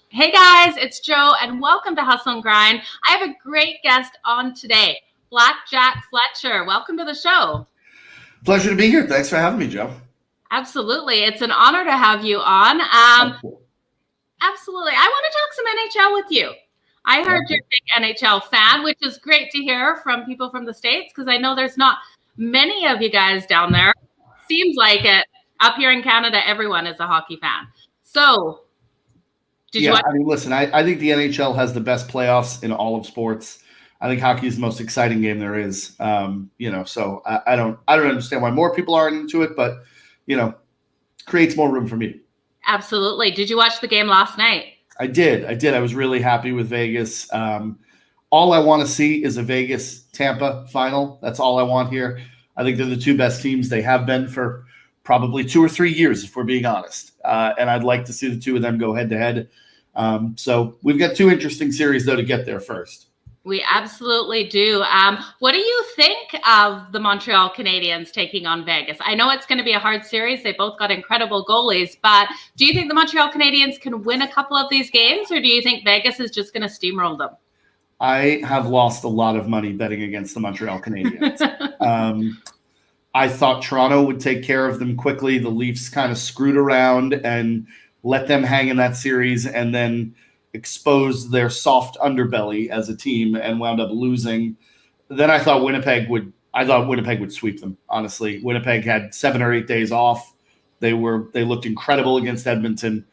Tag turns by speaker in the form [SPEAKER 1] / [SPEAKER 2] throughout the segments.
[SPEAKER 1] Hey guys, it's Joe and welcome to Hustle and Grind. I have a great guest on today, Blackjack Fletcher. Welcome to the show.
[SPEAKER 2] Pleasure to be here. Thanks for having me, Joe.
[SPEAKER 1] Absolutely. It's an honor to have you on. Absolutely. I want to talk some NHL with you. I heard you're a big NHL fan, which is great to hear from people from the States because I know there's not many of you guys down there. Seems like it. Up here in Canada, everyone is a hockey fan. So,
[SPEAKER 2] listen, I think the NHL has the best playoffs in all of sports. I think hockey is the most exciting game there is. So I don't understand why more people aren't into it, but creates more room for me.
[SPEAKER 1] Absolutely. Did you watch the game last night?
[SPEAKER 2] I did. I was really happy with Vegas. All I want to see is a Vegas-Tampa final. That's all I want here. I think they're the two best teams. They have been for probably 2 or 3 years, if we're being honest. And I'd like to see the two of them go head-to-head. So we've got 2 interesting series, though, to get there first.
[SPEAKER 1] We absolutely do. What do you think of the Montreal Canadiens taking on Vegas? I know it's going to be a hard series. They both got incredible goalies, but do you think the Montreal Canadiens can win a couple of these games, or do you think Vegas is just going to steamroll them?
[SPEAKER 2] I have lost a lot of money betting against the Montreal Canadiens. I thought Toronto would take care of them quickly. The Leafs kind of screwed around and let them hang in that series and then exposed their soft underbelly as a team and wound up losing. Then I thought Winnipeg would sweep them, honestly. Winnipeg had 7 or 8 days off. They looked incredible against Edmonton,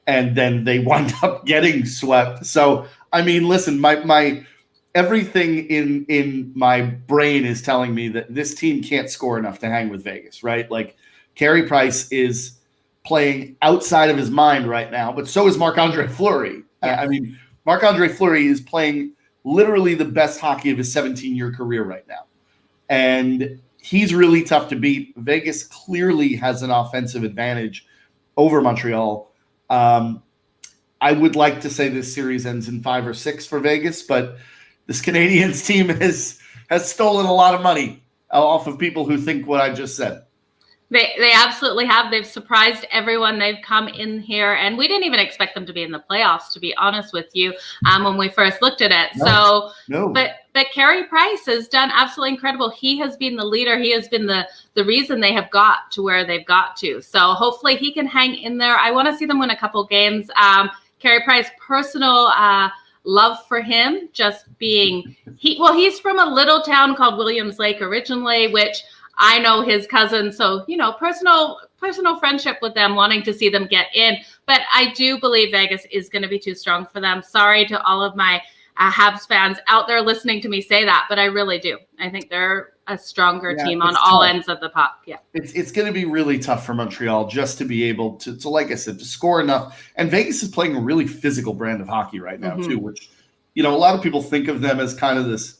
[SPEAKER 2] and then they wound up getting swept. So, I mean, listen, my everything in my brain is telling me that this team can't score enough to hang with Vegas, right? Like, Carey Price is playing outside of his mind right now, but so is Marc-Andre Fleury. Yes. I mean, Marc-Andre Fleury is playing literally the best hockey of his 17-year career right now. And he's really tough to beat. Vegas clearly has an offensive advantage over Montreal. I would like to say this series ends in 5 or 6 for Vegas, but this Canadiens team has stolen a lot of money off of people who think what I just said.
[SPEAKER 1] They absolutely have. They've surprised everyone. They've come in here, and we didn't even expect them to be in the playoffs, to be honest with you, when we first looked at it.
[SPEAKER 2] No.
[SPEAKER 1] But Carey Price has done absolutely incredible. He has been the leader. He has been the reason they have got to where they've got to. So hopefully he can hang in there. I want to see them win a couple games. Carey Price, personal love for him, just being he's from a little town called Williams Lake originally, which I know his cousin, so, personal friendship with them, wanting to see them get in. But I do believe Vegas is going to be too strong for them. Sorry to all of my Habs fans out there listening to me say that, but I really do. I think they're a stronger team on all ends of the puck. Yeah,
[SPEAKER 2] it's going to be really tough for Montreal just to be able to, like I said, to score enough. And Vegas is playing a really physical brand of hockey right now, too, which, a lot of people think of them as kind of this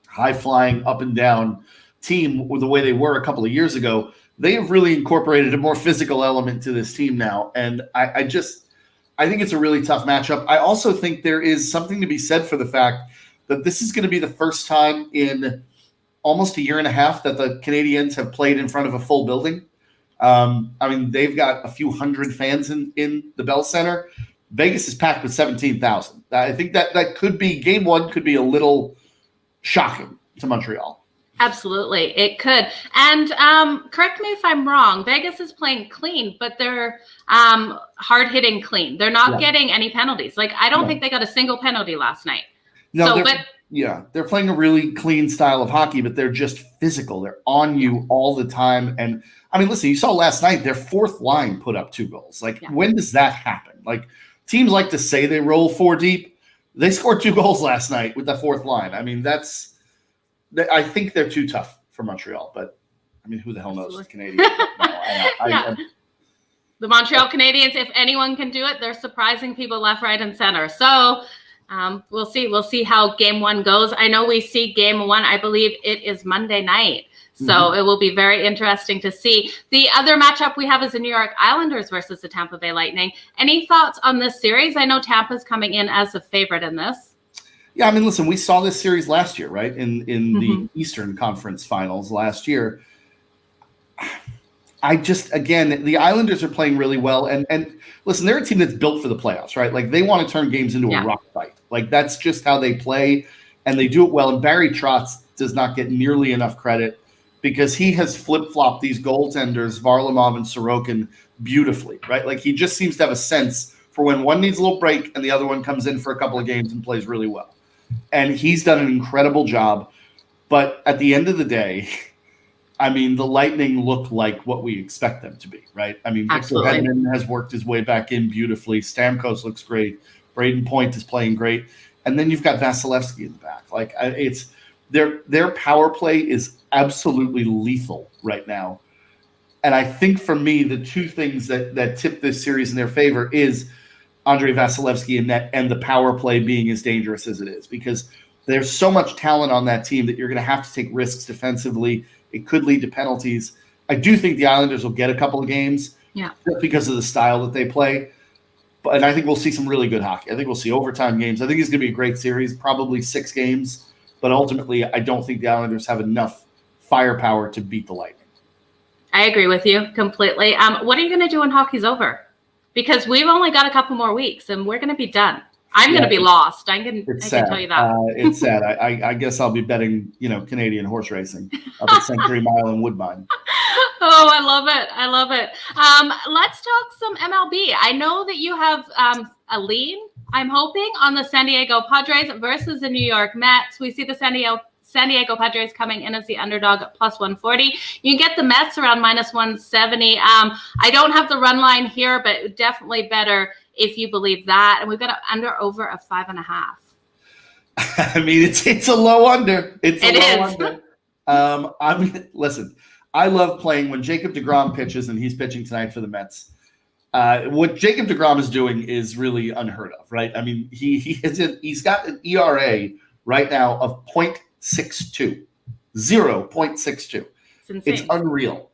[SPEAKER 2] high-flying, up and down team with the way they were a couple of years ago. They have really incorporated a more physical element to this team now. And I think it's a really tough matchup. I also think there is something to be said for the fact that this is going to be the first time in almost a year and a half that the Canadiens have played in front of a full building. They've got a few hundred fans in the Bell Center. Vegas is packed with 17,000. I think that could be, game one could be a little shocking to Montreal.
[SPEAKER 1] Absolutely, it could. And correct me if I'm wrong, Vegas is playing clean, but they're hard-hitting clean. They're not getting any penalties. Like, I don't think they got a single penalty last night.
[SPEAKER 2] No, they're playing a really clean style of hockey, but they're just physical. They're on you all the time. And, listen, you saw last night, their fourth line put up 2 goals. When does that happen? Like, teams like to say they roll 4 deep. They scored 2 goals last night with the fourth line. I think they're too tough for Montreal, but who the hell knows? Canadians.
[SPEAKER 1] The Montreal Canadiens, if anyone can do it, they're surprising people left, right, and center. So we'll see. We'll see how game 1 goes. I know we see game 1. I believe it is Monday night. So it will be very interesting to see. The other matchup we have is the New York Islanders versus the Tampa Bay Lightning. Any thoughts on this series? I know Tampa's coming in as a favorite in this.
[SPEAKER 2] Yeah, listen, we saw this series last year, right? In the Eastern Conference Finals last year. again, the Islanders are playing really well. And listen, they're a team that's built for the playoffs, right? Like they want to turn games into a rock fight. Like that's just how they play, and they do it well. And Barry Trotz does not get nearly enough credit because he has flip-flopped these goaltenders, Varlamov and Sorokin, beautifully, right? Like he just seems to have a sense for when one needs a little break and the other one comes in for a couple of games and plays really well. And he's done an incredible job. But at the end of the day, I mean, the Lightning look like what we expect them to be, right? I mean, Victor Hedman has worked his way back in beautifully. Stamkos looks great. Braden Point is playing great. And then you've got Vasilevsky in the back. Like it's their power play is absolutely lethal right now. And I think for me, the two things that tip this series in their favor is Andrei Vasilevsky in net and the power play being as dangerous as it is, because there's so much talent on that team that you're going to have to take risks defensively. It could lead to penalties. I do think the Islanders will get a couple of games just because of the style that they play. And I think we'll see some really good hockey. I think we'll see overtime games. I think it's going to be a great series, probably 6 games. But ultimately, I don't think the Islanders have enough firepower to beat the Lightning.
[SPEAKER 1] I agree with you completely. What are you going to do when hockey's over? Because we've only got a couple more weeks and we're going to be done. I'm going to be lost. I can tell you that.
[SPEAKER 2] It's sad. I guess I'll be betting, Canadian horse racing up at Century Mile in Woodbine.
[SPEAKER 1] Oh, I love it. I love it. Let's talk some MLB. I know that you have a lean, I'm hoping, on the San Diego Padres versus the New York Mets. We see the San Diego Padres coming in as the underdog at plus 140. You can get the Mets around minus 170. I don't have the run line here, but definitely better if you believe that. And we've got an under over of 5.5.
[SPEAKER 2] I mean, it's a low under. It is. Under. Listen, I love playing when Jacob deGrom pitches, and he's pitching tonight for the Mets. What Jacob deGrom is doing is really unheard of, right? I mean, he's got an ERA right now of 0.62. 0.62. It's unreal.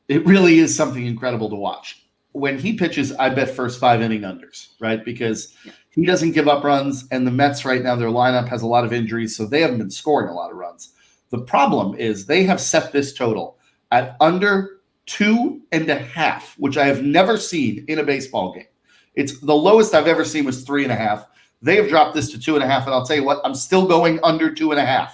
[SPEAKER 2] It really is something incredible to watch. When he pitches, I bet first 5 inning unders, right? Because he doesn't give up runs, and the Mets right now, their lineup has a lot of injuries, so they haven't been scoring a lot of runs. The problem is they have set this total at under 2.5, which I have never seen in a baseball game. It's the lowest I've ever seen was 3.5. They have dropped this to 2.5, and I'll tell you what, I'm still going under 2.5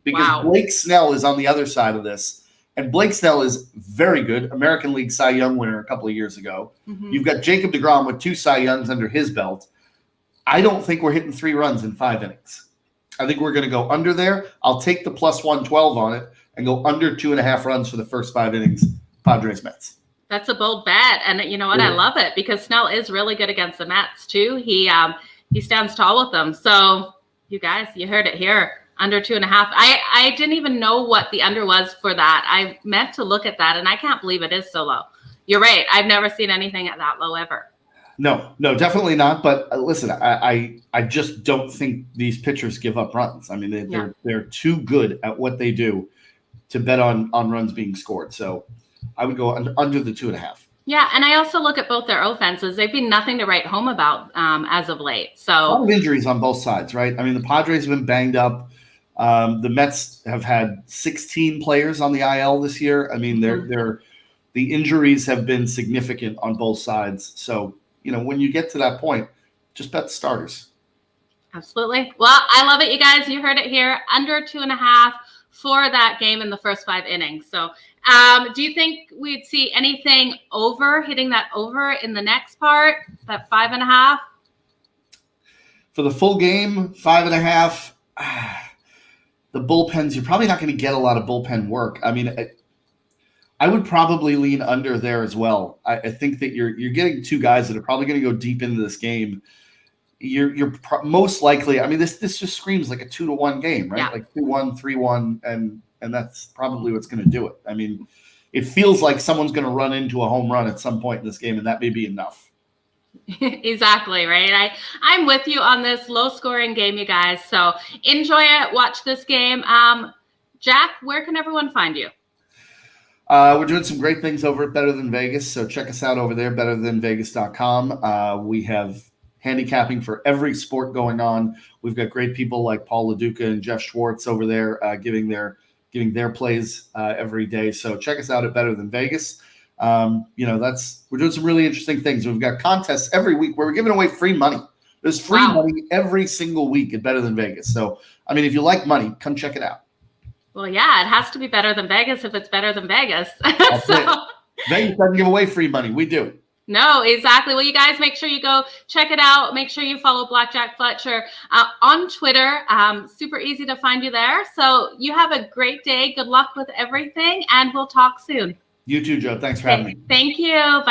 [SPEAKER 2] because Blake Snell is on the other side of this. And Blake Snell is very good, American League Cy Young winner a couple of years ago. Mm-hmm. You've got Jacob deGrom with 2 Cy Youngs under his belt. I don't think we're hitting 3 runs in 5 innings. I think we're going to go under there. I'll take the plus 112 on it and go under 2.5 runs for the first 5 innings, Padres Mets. That's
[SPEAKER 1] a bold bet. And you know what? I love it because Snell is really good against the Mets too. He stands tall with them. So you guys, you heard it here. Under 2.5. I didn't even know what the under was for that. I meant to look at that, and I can't believe it is so low. You're right. I've never seen anything at that low ever.
[SPEAKER 2] No, definitely not. But listen, I just don't think these pitchers give up runs. I mean, they're too good at what they do to bet on runs being scored. So I would go under the 2.5.
[SPEAKER 1] Yeah, and I also look at both their offenses. They've been nothing to write home about as of late. So
[SPEAKER 2] a lot of injuries on both sides, right? I mean, the Padres have been banged up. The Mets have had 16 players on the IL this year. I mean, the injuries have been significant on both sides. So, when you get to that point, just bet the starters.
[SPEAKER 1] Absolutely. Well, I love it, you guys. You heard it here. Under 2.5 for that game in the first 5 innings. So do you think we'd see anything hitting that over in the next part, that 5.5?
[SPEAKER 2] For the full game, 5.5. The bullpens, you're probably not going to get a lot of bullpen work. I mean, I would probably lean under there as well. I think that you're getting 2 guys that are probably going to go deep into this game. You're most likely. I mean, this just screams like a 2-1 game, right? Yeah. Like 2-1, 3-1, and that's probably what's going to do it. I mean, it feels like someone's going to run into a home run at some point in this game, and that may be enough.
[SPEAKER 1] Exactly, right? I'm with you on this low-scoring game, you guys. So enjoy it. Watch this game. Jack, where can everyone find you?
[SPEAKER 2] We're doing some great things over at Better Than Vegas, so check us out over there, betterthanvegas.com. We have handicapping for every sport going on. We've got great people like Paul LaDuca and Jeff Schwartz over there giving their giving their plays every day. So check us out at Better Than Vegas. We're doing some really interesting things. We've got contests every week where we're giving away free money. There's free money every single week at Better Than Vegas. So, I mean, if you like money, come check it out.
[SPEAKER 1] Well, yeah, it has to be better than Vegas if it's better than Vegas.
[SPEAKER 2] Vegas doesn't give away free money. We do.
[SPEAKER 1] No, exactly. Well, you guys make sure you go check it out. Make sure you follow Blackjack Fletcher on Twitter. Super easy to find you there. So you have a great day. Good luck with everything, and we'll talk soon.
[SPEAKER 2] You too, Joe. Thanks for having me.
[SPEAKER 1] Thank you. Bye.